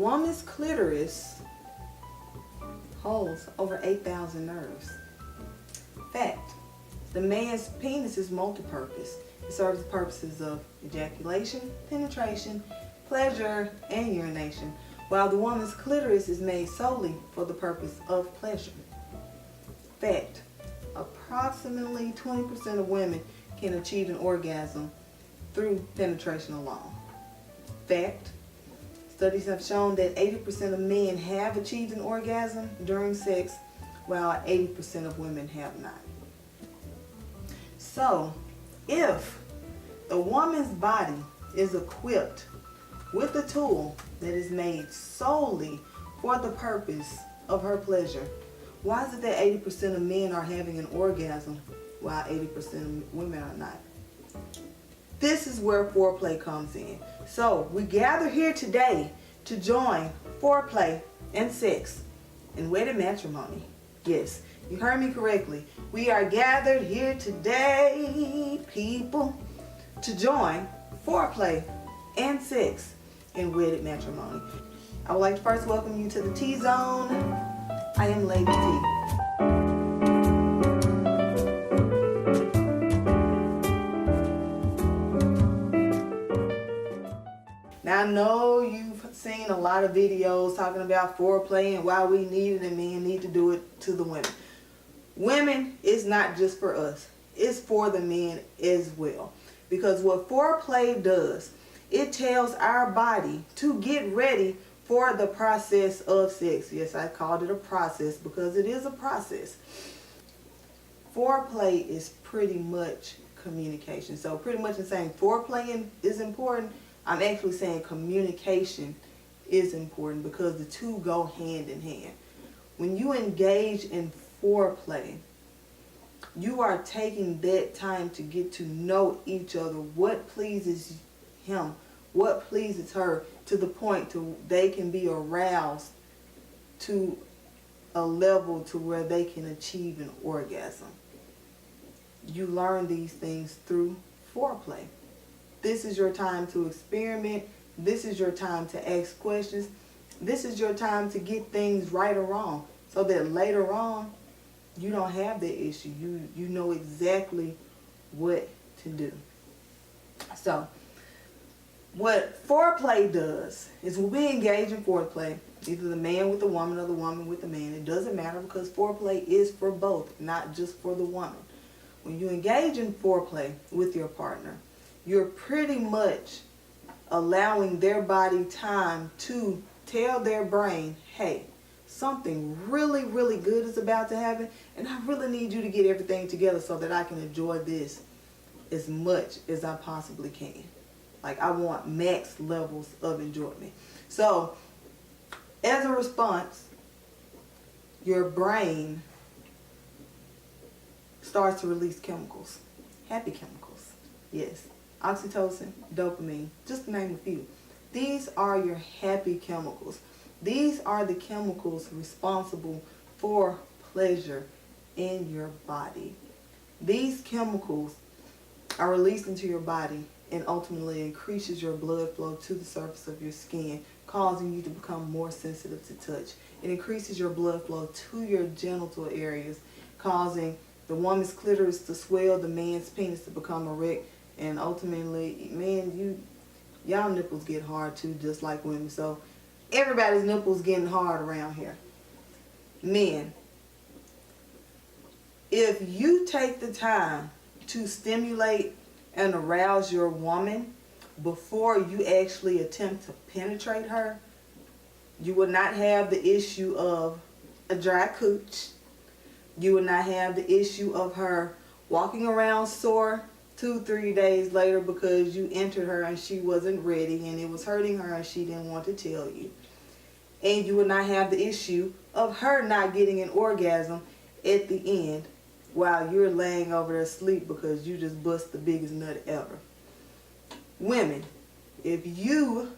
woman's clitoris holds over 8,000 nerves. Fact, the man's penis is multi-purpose. It serves the purposes of ejaculation, penetration, pleasure, and urination, while the woman's clitoris is made solely for the purpose of pleasure. Fact, approximately 20% of women can achieve an orgasm through penetration alone. Fact, studies have shown that 80% of men have achieved an orgasm during sex, while 80% of women have not. So, if the woman's body is equipped with a tool that is made solely for the purpose of her pleasure, why is it that 80% of men are having an orgasm while 80% of women are not? This is where foreplay comes in. So we gather here today to join foreplay and sex in wedded matrimony. Yes, you heard me correctly. We are gathered here today, people, to join foreplay and sex in wedded matrimony. I would like to first welcome you to the T-Zone. I am Lady T. Now I know you've seen a lot of videos talking about foreplay and why we need it and men need to do it to the women. Women, it's not just for us. It's for the men as well. Because what foreplay does, it tells our body to get ready for the process of sex. Yes, I called it a process because it is a process. Foreplay is pretty much communication. So pretty much in saying foreplay is important, I'm actually saying communication is important because the two go hand in hand. When you engage in foreplay, you are taking that time to get to know each other, what pleases him, what pleases her, to the point to they can be aroused to a level to where they can achieve an orgasm. You learn these things through foreplay. This is your time to experiment. This is your time to ask questions. This is your time to get things right or wrong, so that later on you don't have that issue. You know exactly what to do. So what foreplay does is when we engage in foreplay, either the man with the woman or the woman with the man, it doesn't matter because foreplay is for both, not just for the woman. When you engage in foreplay with your partner, you're pretty much allowing their body time to tell their brain, hey, something really, really good is about to happen, and I really need you to get everything together so that I can enjoy this as much as I possibly can. Like, I want max levels of enjoyment. So, as a response, your brain starts to release chemicals, happy chemicals. Yes, oxytocin, dopamine, just to name a few. These are your happy chemicals. These are the chemicals responsible for pleasure in your body. These chemicals are released into your body and ultimately increases your blood flow to the surface of your skin, causing you to become more sensitive to touch. It increases your blood flow to your genital areas, causing the woman's clitoris to swell, the man's penis to become erect, and ultimately, man, y'all nipples get hard too, just like women. So everybody's nipples getting hard around here. Men, if you take the time to stimulate and arouse your woman before you actually attempt to penetrate her, you will not have the issue of a dry cooch. You will not have the issue of her walking around sore 2-3 days later because you entered her and she wasn't ready and it was hurting her and she didn't want to tell you. And you will not have the issue of her not getting an orgasm at the end while you're laying over there asleep because you just bust the biggest nut ever. Women, if you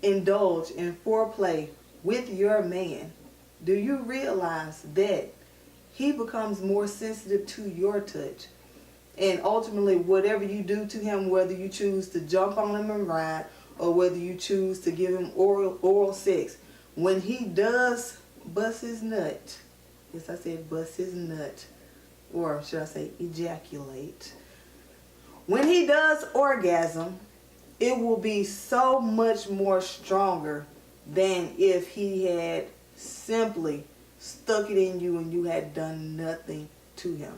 indulge in foreplay with your man, do you realize that he becomes more sensitive to your touch? And ultimately, whatever you do to him, whether you choose to jump on him and ride, or whether you choose to give him oral sex, when he does bust his nut, yes, I said bust his nut, or should I say ejaculate, when he does orgasm, it will be so much more stronger than if he had simply stuck it in you and you had done nothing to him.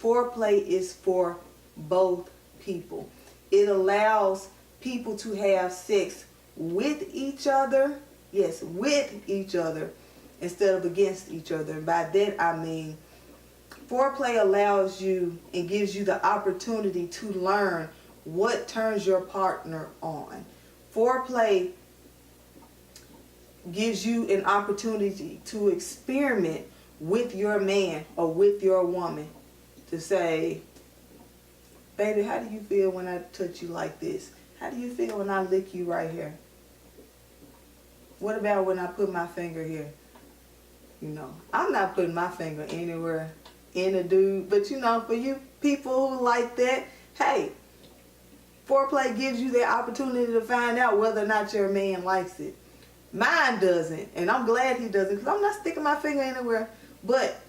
Foreplay is for both people. It allows people to have sex with each other, yes, with each other, instead of against each other. And by that I mean, foreplay allows you and gives you the opportunity to learn what turns your partner on. Foreplay gives you an opportunity to experiment with your man or with your woman, to say, baby, how do you feel when I touch you like this? How do you feel when I lick you right here? What about when I put my finger here? You know, I'm not putting my finger anywhere in a dude, but you know, for you people who like that, hey, foreplay gives you the opportunity to find out whether or not your man likes it. Mine doesn't, and I'm glad he doesn't, because I'm not sticking my finger anywhere. But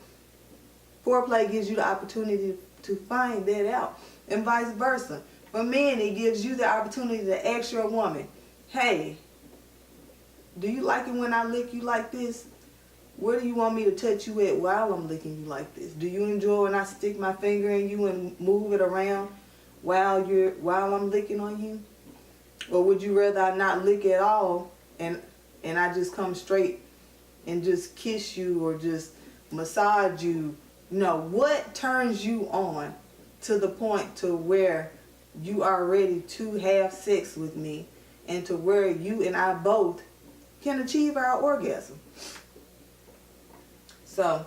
foreplay gives you the opportunity to find that out, and vice versa. For men, it gives you the opportunity to ask your woman, hey, do you like it when I lick you like this? Where do you want me to touch you at while I'm licking you like this? Do you enjoy when I stick my finger in you and move it around while I'm licking on you? Or would you rather I not lick at all and I just come straight and just kiss you or just massage you? You know, what turns you on to the point to where you are ready to have sex with me, and to where you and I both can achieve our orgasm? So,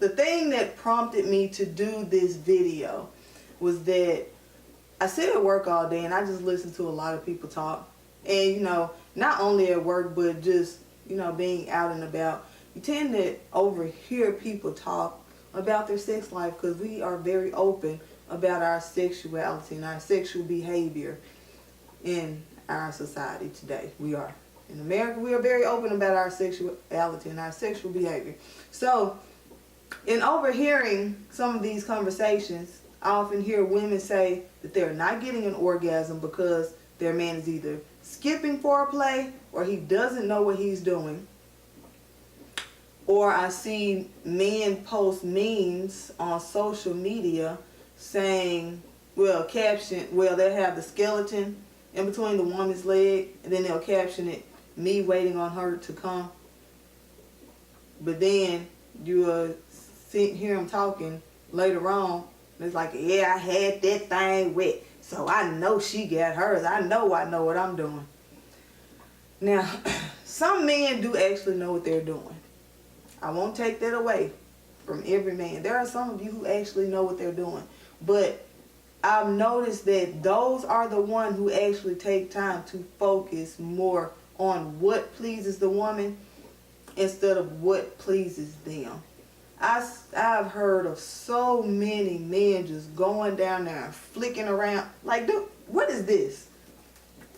the thing that prompted me to do this video was that I sit at work all day and I just listen to a lot of people talk. And, you know, not only at work, but just, you know, being out and about, you tend to overhear people talk about their sex life, because we are very open about our sexuality and our sexual behavior in our society today. We are. In America, we are very open about our sexuality and our sexual behavior. So, in overhearing some of these conversations, I often hear women say that they're not getting an orgasm because their man is either skipping foreplay or he doesn't know what he's doing. Or I see men post memes on social media saying, they'll have the skeleton in between the woman's leg, and then they'll caption it, me waiting on her to come. But then you hear him talking later on, and it's like, yeah, I had that thing wet, so I know she got hers. I know what I'm doing. Now, some men do actually know what they're doing. I won't take that away from every man. There are some of you who actually know what they're doing. But I've noticed that those are the ones who actually take time to focus more on what pleases the woman instead of what pleases them. I've heard of so many men just going down there and flicking around. Like, dude, what is this?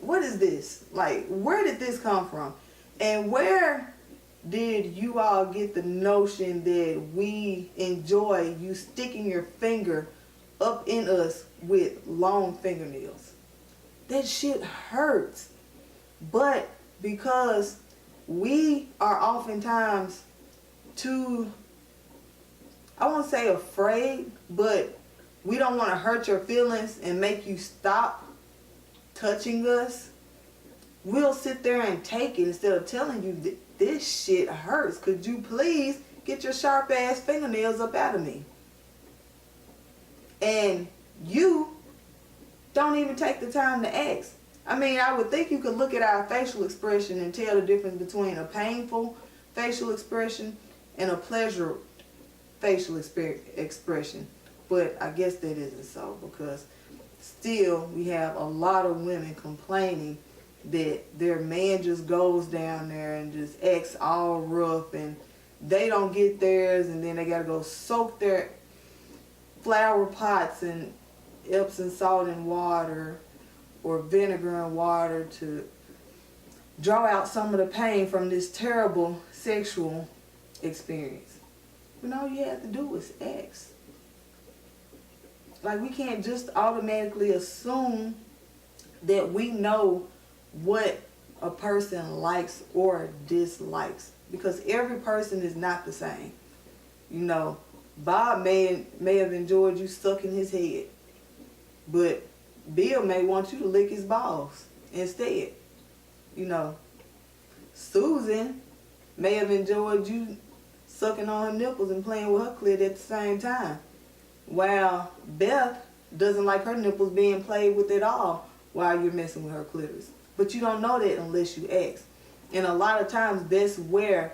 What is this? Like, where did this come from? And where did you all get the notion that we enjoy you sticking your finger up in us with long fingernails? That shit hurts. But because we are oftentimes too, I won't say afraid, but we don't want to hurt your feelings and make you stop touching us, we'll sit there and take it instead of telling you that this shit hurts. Could you please get your sharp ass fingernails up out of me? And you don't even take the time to ask. I mean, I would think you could look at our facial expression and tell the difference between a painful facial expression and a pleasure facial expression. But I guess that isn't so, because still we have a lot of women complaining that their man just goes down there and just acts all rough and they don't get theirs, and then they gotta go soak their flower pots in Epsom salt and water or vinegar and water to draw out some of the pain from this terrible sexual experience. When all you have to do is ask. Like, we can't just automatically assume that we know what a person likes or dislikes, because every person is not the same. You know, Bob may have enjoyed you sucking his head, but Bill may want you to lick his balls instead. You know, Susan may have enjoyed you sucking on her nipples and playing with her clit at the same time, while Beth doesn't like her nipples being played with at all while you're messing with her clitoris. But you don't know that unless you ask. And a lot of times that's where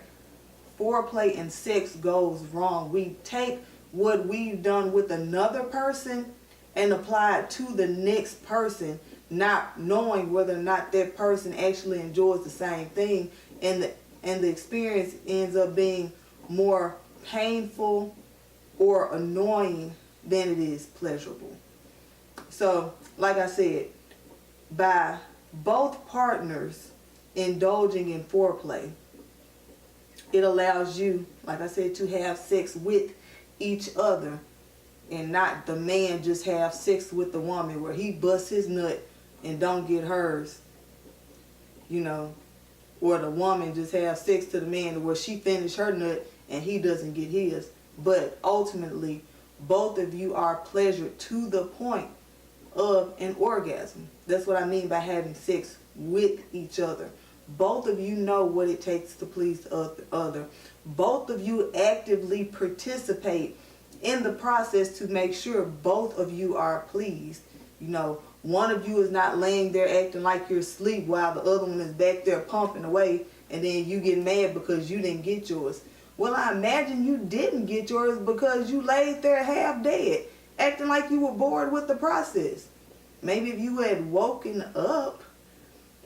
foreplay and sex goes wrong. We take what we've done with another person and apply it to the next person, not knowing whether or not that person actually enjoys the same thing, and the experience ends up being more painful or annoying than it is pleasurable. So, like I said, by both partners indulging in foreplay, it allows you, like I said, to have sex with each other, and not the man just have sex with the woman where he busts his nut and don't get hers, you know, or the woman just have sex to the man where she finished her nut and he doesn't get his. But ultimately, both of you are pleasured to the point of an orgasm. That's what I mean by having sex with each other. Both of you know what it takes to please the other. Both of you actively participate in the process to make sure both of you are pleased. You know, one of you is not laying there acting like you're asleep while the other one is back there pumping away, and then you get mad because you didn't get yours. Well, I imagine you didn't get yours because you laid there half dead, acting like you were bored with the process. Maybe if you had woken up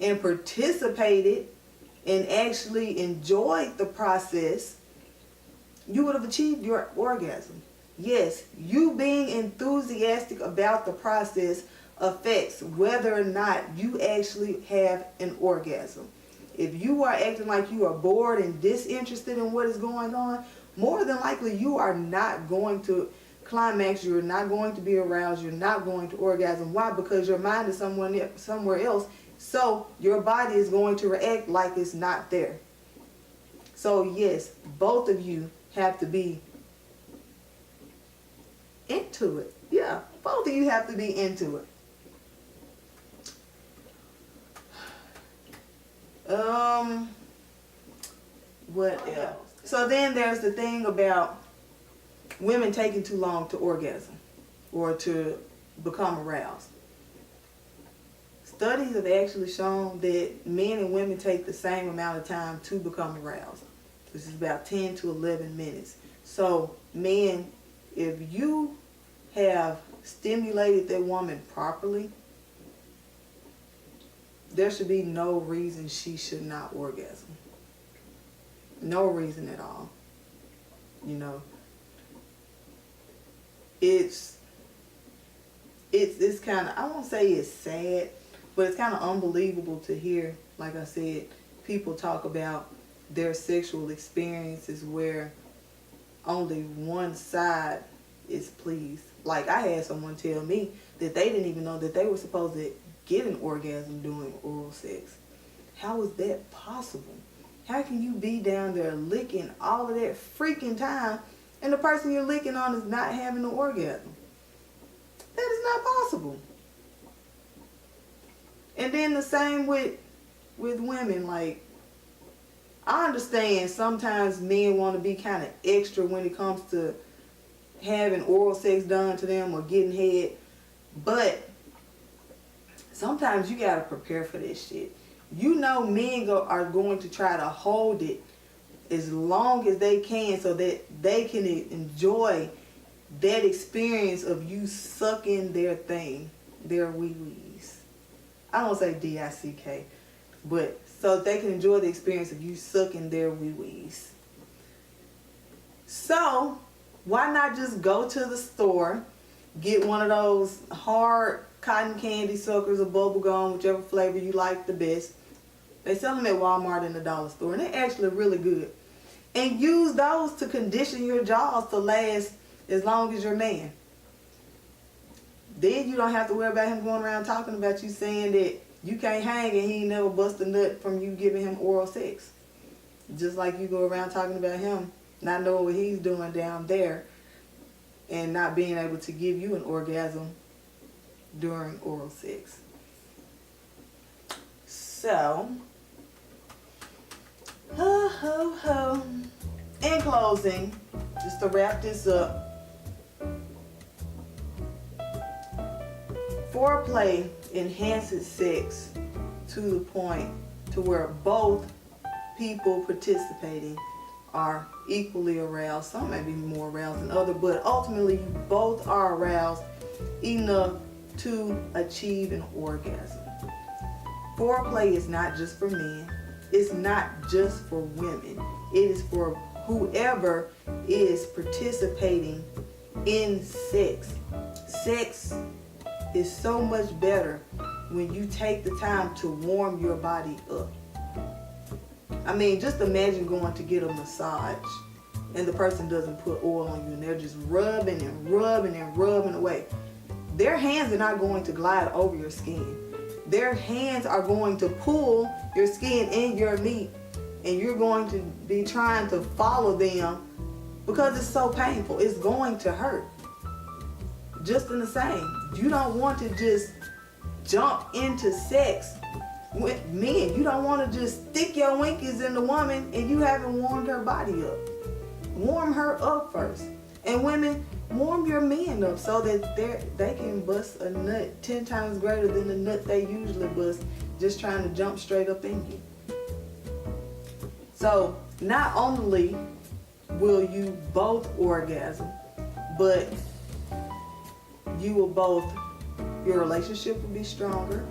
and participated and actually enjoyed the process, you would have achieved your orgasm. Yes, you being enthusiastic about the process affects whether or not you actually have an orgasm. If you are acting like you are bored and disinterested in what is going on, more than likely you are not going to climax, you're not going to be aroused, you're not going to orgasm. Why? Because your mind is somewhere else, so your body is going to react like it's not there. So yes, both of you have to be into it. Yeah, both of you have to be into it. What else? So then there's the thing about women taking too long to orgasm or to become aroused. Studies have actually shown that men and women take the same amount of time to become aroused. This is about 10 to 11 minutes. So men, if you have stimulated that woman properly, there should be no reason she should not orgasm. No reason at all. You know, it's kind of, I won't say it's sad, but it's kind of unbelievable to hear, like I said, people talk about their sexual experiences where only one side is pleased. Like, I had someone tell me that they didn't even know that they were supposed to get an orgasm during oral sex. How is that possible? How can you be down there licking all of that freaking time and the person you're licking on is not having an orgasm? That is not possible. And then the same with women. Like, I understand sometimes men want to be kind of extra when it comes to having oral sex done to them or getting head, but sometimes you gotta prepare for this shit. You know, men are going to try to hold it as long as they can so that they can enjoy that experience of you sucking their thing, their wee-wees. I don't say D-I-C-K, but so they can enjoy the experience of you sucking their wee-wees. So why not just go to the store, get one of those hard cotton candy suckers or bubble gum, whichever flavor you like the best. They sell them at Walmart and the dollar store, and they're actually really good. And use those to condition your jaws to last as long as your man. Then you don't have to worry about him going around talking about you, saying that you can't hang and he ain't never bust a nut from you giving him oral sex. Just like you go around talking about him not knowing what he's doing down there and not being able to give you an orgasm during oral sex. So, in closing, just to wrap this up, foreplay enhances sex to the point to where both people participating are equally aroused. Some may be more aroused than others, but ultimately you both are aroused enough to achieve an orgasm. Foreplay is not just for men. It's not just for women. It is for whoever is participating in sex. Sex is so much better when you take the time to warm your body up. I mean, just imagine going to get a massage and the person doesn't put oil on you and they're just rubbing and rubbing and rubbing away. Their hands are not going to glide over your skin. Their hands are going to pull your skin and your meat, and you're going to be trying to follow them because it's so painful. It's going to hurt. Just in the same, you don't want to just jump into sex with men. You don't want to just stick your winkies in the woman and you haven't warmed her body up. Warm her up first. And women, warm your men up so that they can bust a nut 10 times greater than the nut they usually bust just trying to jump straight up in you. So not only will you both orgasm, but your relationship will be stronger.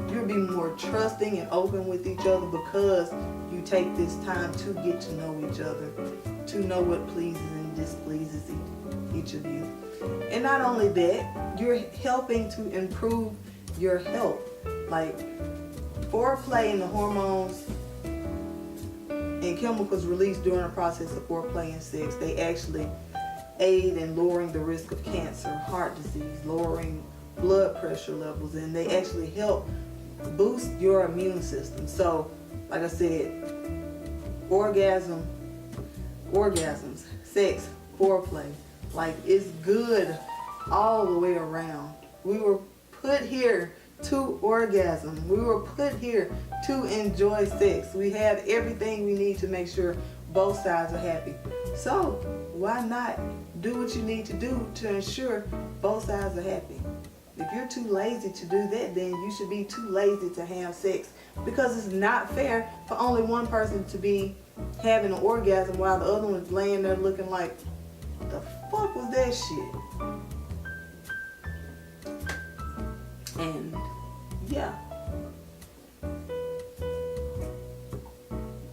You'll be more trusting and open with each other because you take this time to get to know each other, to know what pleases and displeases each of you. And not only that, you're helping to improve your health. Like foreplay and the hormones and chemicals released during the process of foreplay and sex, they actually aid in lowering the risk of cancer, heart disease, lowering blood pressure levels, and they actually help boost your immune system. So, like I said, orgasms, sex, foreplay, like it's good all the way around. We were put here to orgasm. We were put here to enjoy sex. We have everything we need to make sure both sides are happy. So why not do what you need to do to ensure both sides are happy? If you're too lazy to do that, then you should be too lazy to have sex, because it's not fair for only one person to be having an orgasm while the other one's laying there looking like, the fuck was that shit? And yeah,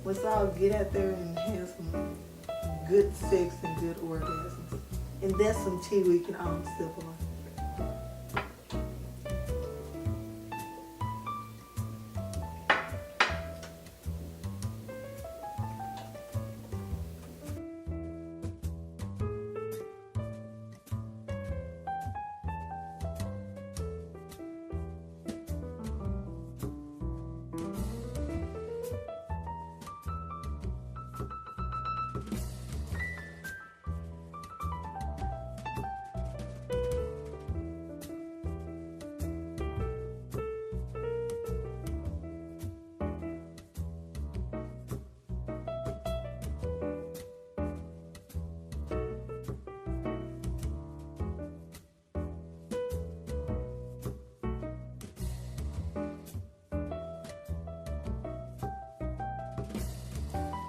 let's all get out there and have some good sex and good orgasms. And that's some tea we can all sip on.